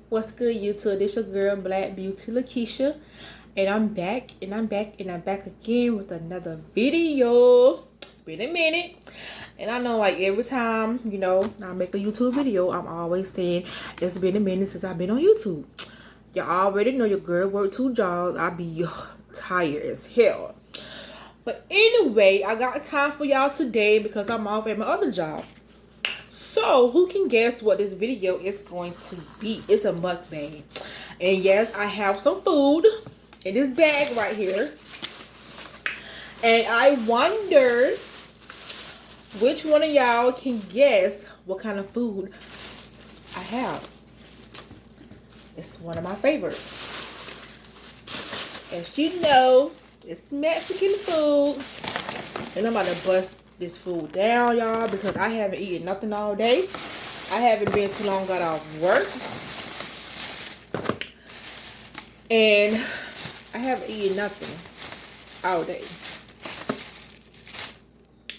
What's good, YouTube? This your girl, Black Beauty Lakeisha, and I'm back, and I'm back, and I'm back again with another video. It's been a minute, and I know, like, every time, I make a YouTube video, I'm always saying it's been a minute since I've been on YouTube. Y'all already know your girl worked 2 jobs. I be tired as hell. But anyway, I got time for y'all today because I'm off at my other job. So, who can guess what this video is going to be? It's a mukbang. And yes, I have some food in this bag right here. And I wonder which one of y'all can guess what kind of food I have. It's one of my favorites. As you know, it's Mexican food. And I'm about to bust this food down, y'all, because I haven't eaten nothing all day. I haven't been too long got off work, and I haven't eaten nothing all day.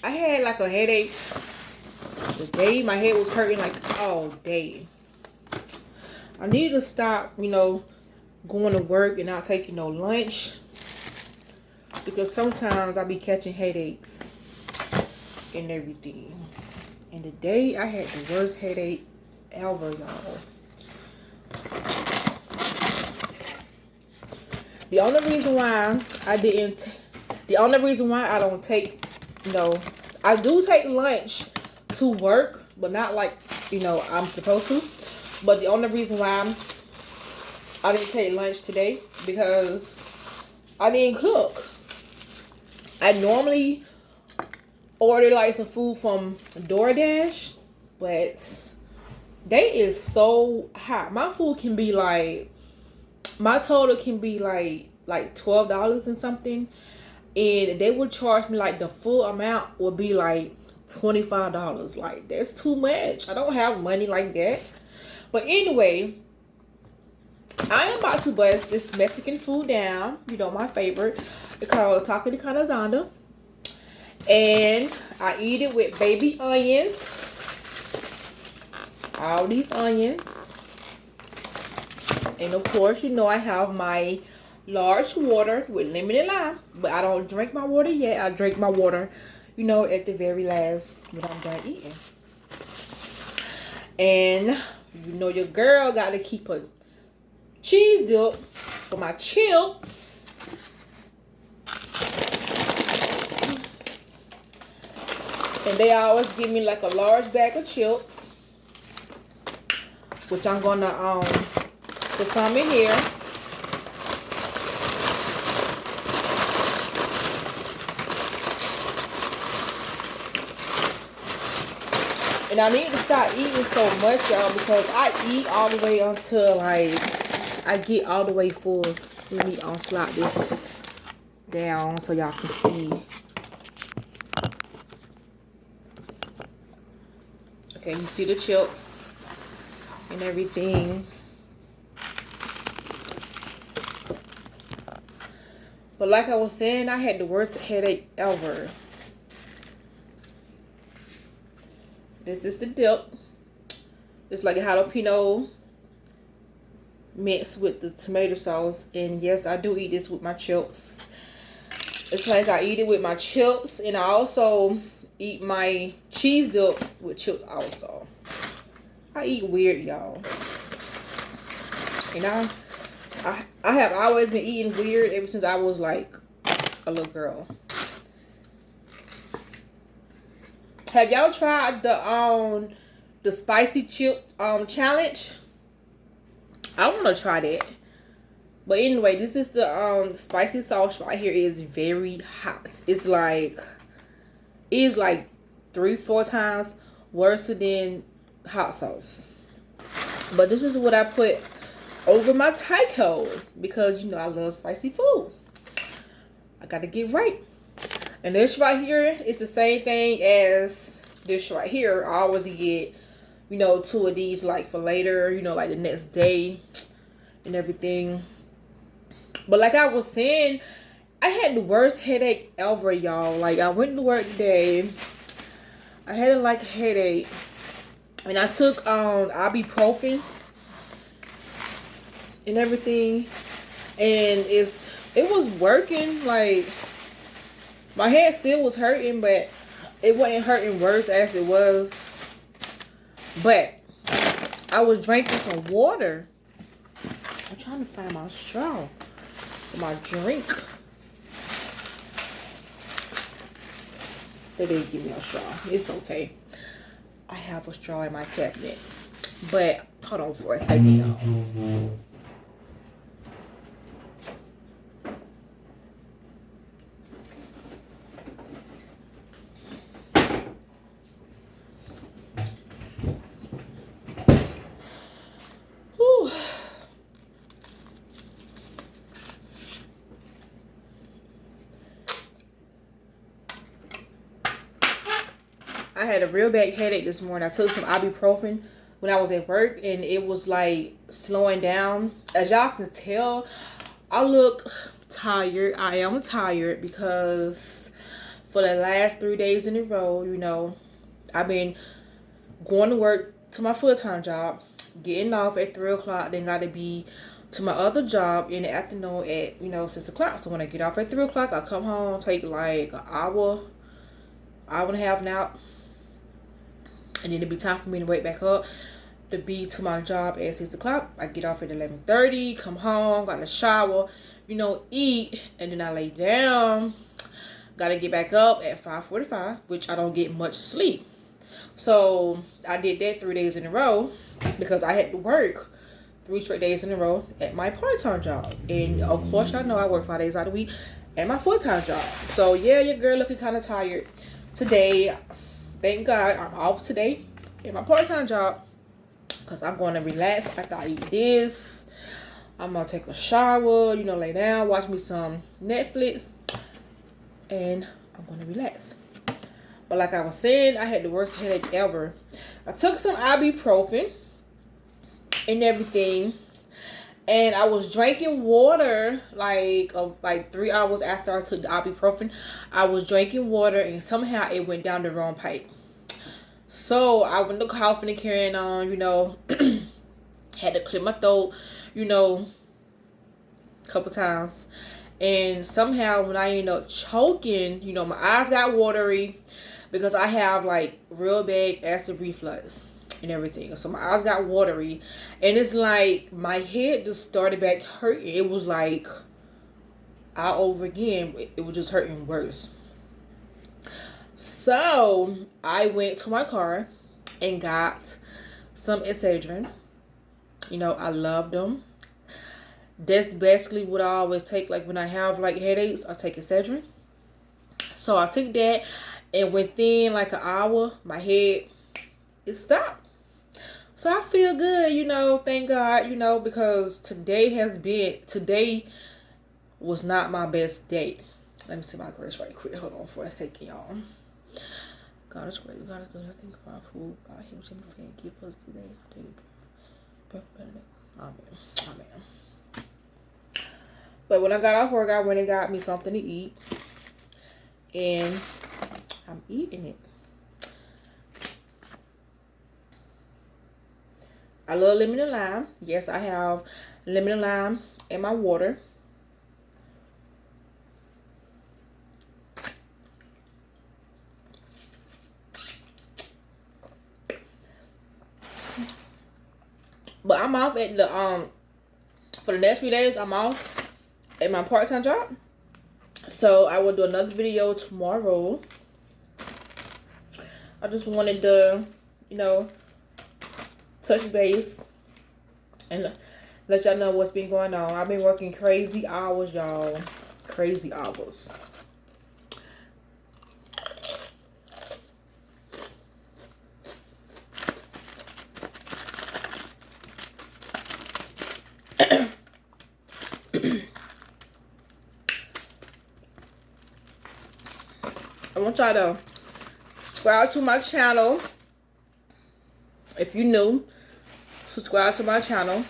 I had like a headache the day my head was hurting like all day. I need to stop, going to work and not taking no lunch, because sometimes I be catching headaches and everything. And today I had the worst headache ever, y'all. The only reason why I don't take, I do take lunch to work, but not like, I'm supposed to. But the only reason why I didn't take lunch today, because I didn't cook. I normally order like some food from DoorDash, but they is so hot. My food can be like, my total can be like $12 and something, and they would charge me like the full amount would be like $25. Like, that's too much. I don't have money like that. But anyway, I am about to bust this Mexican food down. My favorite. It's called taco de canazanda. And I eat it with baby onions. All these onions. And of course, I have my large water with lemon and lime. But I don't drink my water yet. I drink my water, at the very last when I'm done eating. And, your girl got to keep a cheese dip for my chips. And they always give me like a large bag of chips, which I'm gonna put some in here. And I need to stop eating so much, y'all, because I eat all the way until I get all the way full. Let me slide this down so y'all can see. Okay, you see the chips and everything. But like I was saying, I had the worst headache ever. This is the dip. It's like a jalapeno mixed with the tomato sauce. And yes, I do eat this with my chips. It's like I eat it with my chips, and I also eat my cheese dip with chips also. I eat weird, y'all. And I have always been eating weird ever since I was like a little girl. Have y'all tried the spicy chip challenge? I want to try that. But anyway, this is the spicy sauce right here. It is very hot. It's like 3-4 times worse than hot sauce. But this is what I put over my taco because I love spicy food. I gotta get right. And this right here is the same thing as this right here. I always get 2 of these like for later, like the next day and everything. But like I was saying, I had the worst headache ever, y'all. Like, I went to work today. I had a headache. And I took ibuprofen. and everything. And it was working. Like, my head still was hurting, but it wasn't hurting worse as it was. But I was drinking some water. I'm trying to find my straw for my drink. They didn't give me a straw. It's okay. I have a straw in my cabinet. But hold on for a second, y'all. I had a real bad headache this morning. I took some ibuprofen when I was at work, and it was like slowing down. As y'all can tell, I look tired. I am tired because for the last 3 days in a row, you know, I've been going to work to my full-time job, getting off at 3 o'clock, then got to be to my other job in the afternoon at, you know, 6 o'clock. So when I get off at 3 o'clock, I come home, take like an hour and a half nap. And then it'll be time for me to wake back up to be to my job at 6 o'clock. I get off at 11:30, come home, got a shower, you know, eat, and then I lay down. Gotta get back up at 5:45, which I don't get much sleep. So I did that 3 days in a row because I had to work 3 straight days in a row at my part-time job. And of course, y'all know I work 5 days out of the week at my full-time job. So yeah, your girl looking kind of tired today. Thank God I'm off today in my part-time job because I'm going to relax after I eat this. I'm going to take a shower, you know, lay down, watch me some Netflix, and I'm going to relax. But like I was saying, I had the worst headache ever. I took some ibuprofen and everything, and I was drinking water like 3 hours after I took the ibuprofen. I was drinking water, and somehow it went down the wrong pipe. So I went to coughing and carrying on, you know. Had to clear my throat, you know, a couple times. And somehow when I ended up choking, you know, my eyes got watery because I have like real bad acid reflux and everything. So my eyes got watery, and it's like my head just started back hurting. It was like all over again. It was just hurting worse. So I went to my car and got some Excedrin. You know, I love them. That's basically what I always take. Like when I have like headaches, I take Excedrin. So I took that, and within like an hour, my head, it stopped. So I feel good, you know, thank God, you know, because today was not my best day. Let me see my grace right quick. Hold on for a second, y'all. God is great. God is good. I think for our food, our him shall be fair. Give us today daily bread. Amen. Amen. But when I got off work, I went and got me something to eat, and I'm eating it. I love lemon and lime. Yes, I have lemon and lime in my water. But I'm off at the for the next few days. I'm off at my part-time job, so I will do another video tomorrow. I just wanted to, you know, touch base and let y'all know what's been going on. I've been working crazy hours, y'all. Crazy hours. I want y'all to subscribe to my channel. If you're new, subscribe to my channel.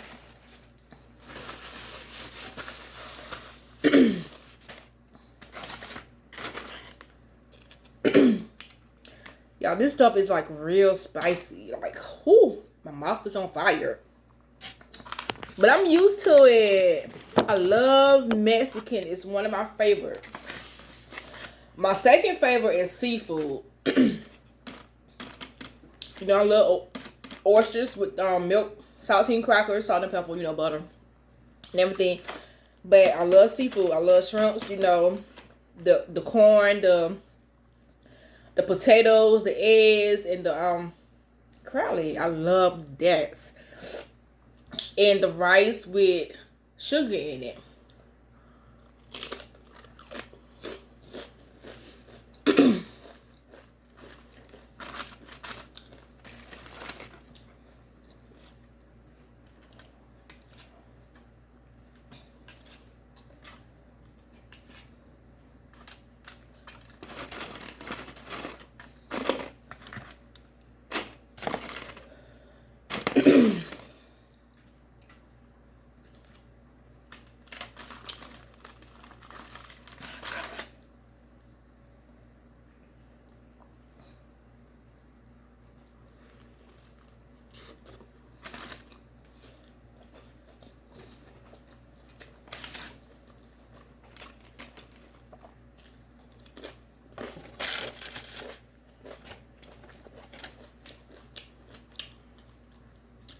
Y'all, this stuff is like real spicy. Like, whoo, my mouth is on fire. But I'm used to it. I love Mexican. It's one of my favorites. My second favorite is seafood. You know, I love oysters with milk, saltine crackers, salt and pepper, you know, butter, and everything. But I love seafood. I love shrimps, you know, the corn, the potatoes, the eggs, and the crowley. I love that. And the rice with sugar in it.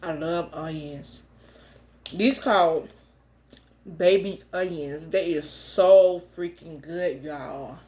I love onions. These called baby onions. They is so freaking good, y'all.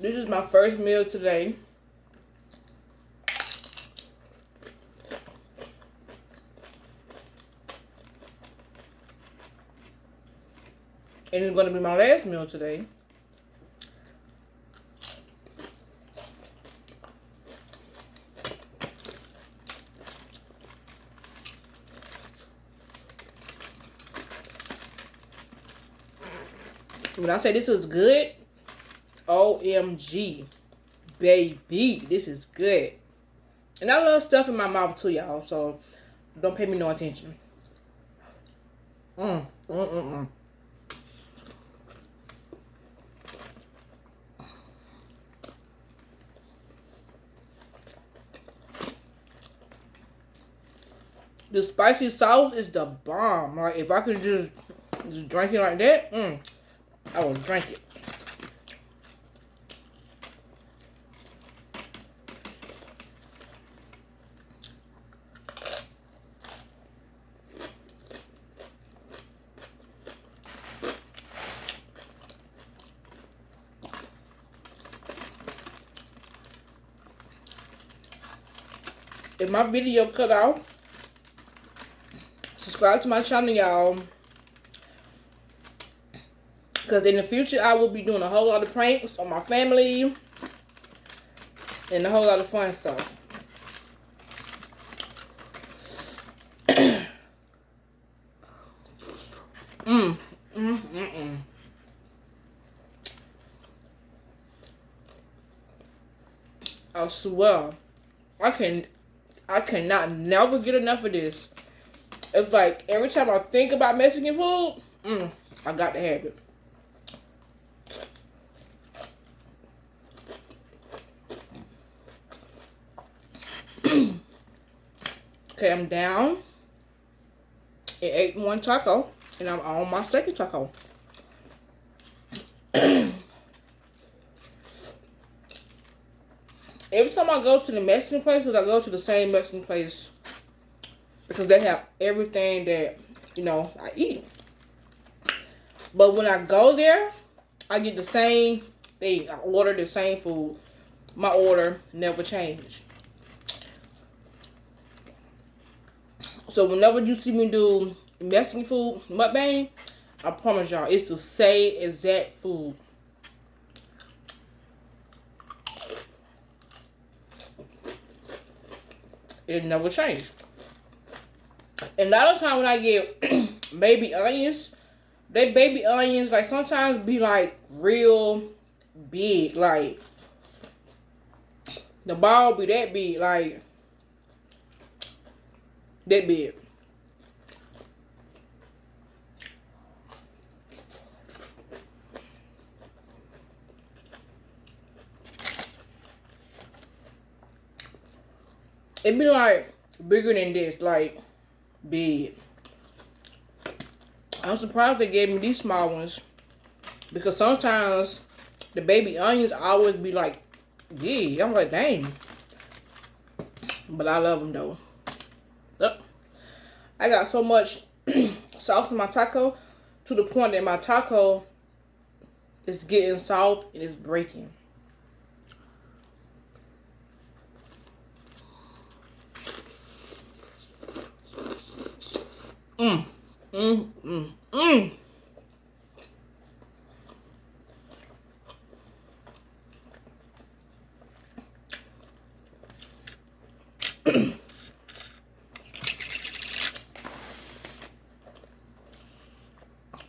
This is my first meal today. And it's going to be my last meal today. When I say this is good, OMG, baby, this is good. And I love stuff in my mouth too, y'all, so don't pay me no attention. The spicy sauce is the bomb. Like, if I could just drink it like that, I would drink it. If my video cut out, subscribe to my channel, y'all. Because in the future, I will be doing a whole lot of pranks on my family. And a whole lot of fun stuff. I swear, I cannot never get enough of this. It's like every time I think about Mexican food, I got to have it. Okay, I'm down. I ate one taco, and I'm on my second taco. Every time I go to the Mexican place, because I go to the same Mexican place, because they have everything that, you know, I eat. But when I go there, I get the same thing. I order the same food. My order never changed. So whenever you see me do Mexican food mukbang, I promise y'all, it's the same exact food. It never changed. And a lot of time when I get baby onions, they baby onions like sometimes be like real big. Like the ball be that big, like that big. It be like bigger than this, like big. I'm surprised they gave me these small ones because sometimes the baby onions always be like big. I'm like, dang. But I love them though. Yep. I got so much sauce in my taco to the point that my taco is getting soft and it's breaking. Mmm. Mmm. Mmm. Mmm.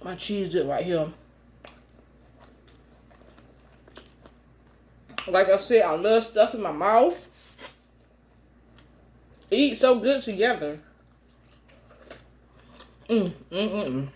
My cheese dip right here. Like I said, I love stuff in my mouth. It eats so good together. Mmm. Mmm. Mmm.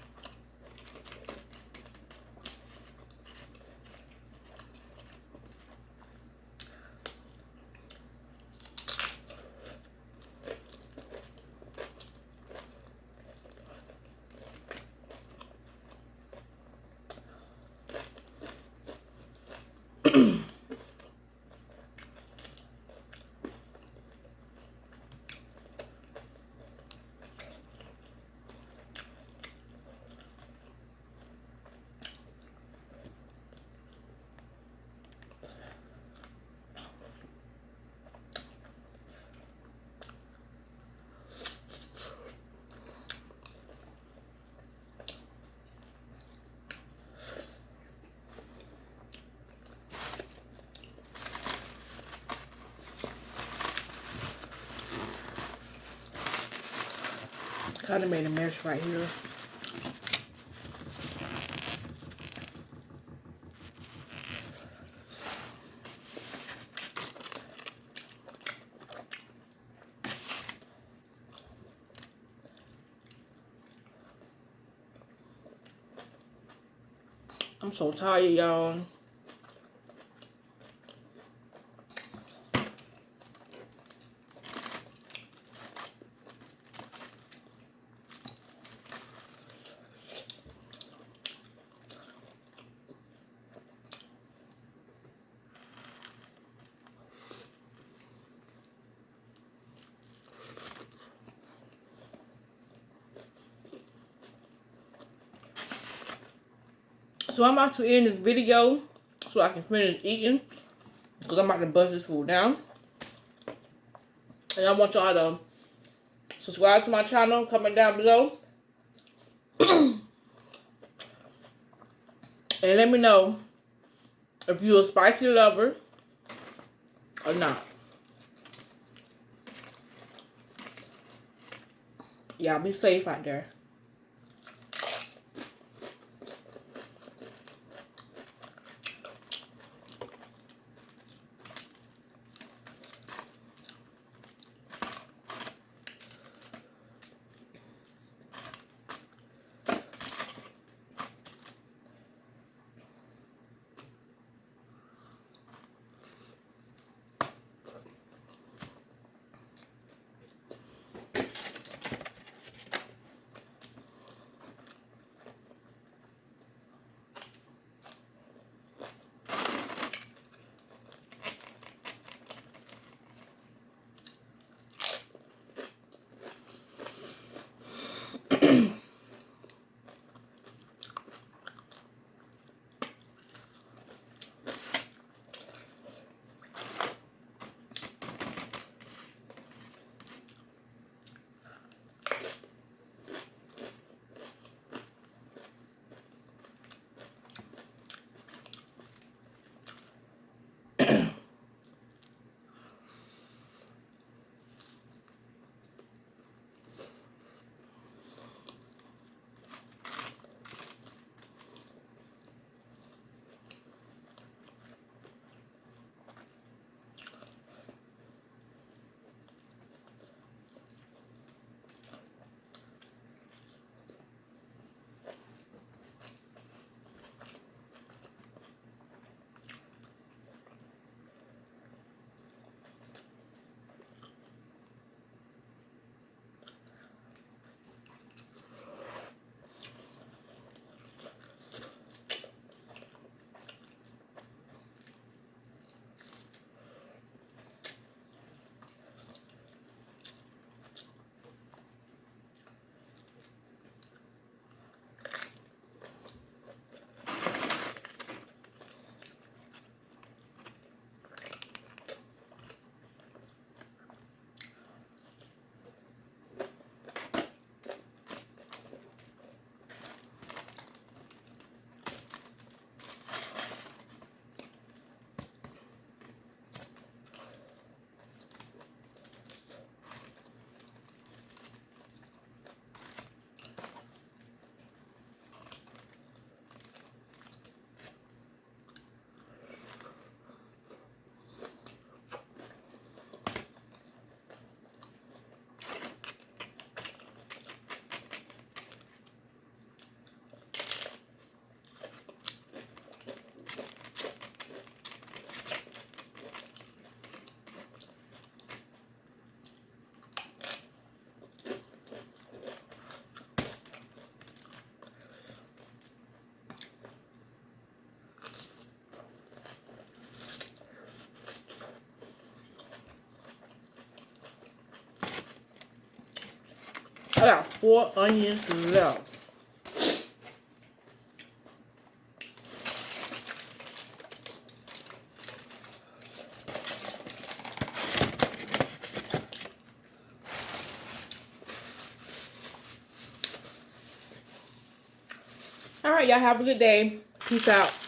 Kind of made a mess right here. I'm so tired, y'all. So I'm about to end this video so I can finish eating because I'm about to bust this food down. And I want y'all to subscribe to my channel, comment down below. And let me know if you're a spicy lover or not. Y'all be safe out there. I got 4 onions left. All right, y'all have a good day. Peace out.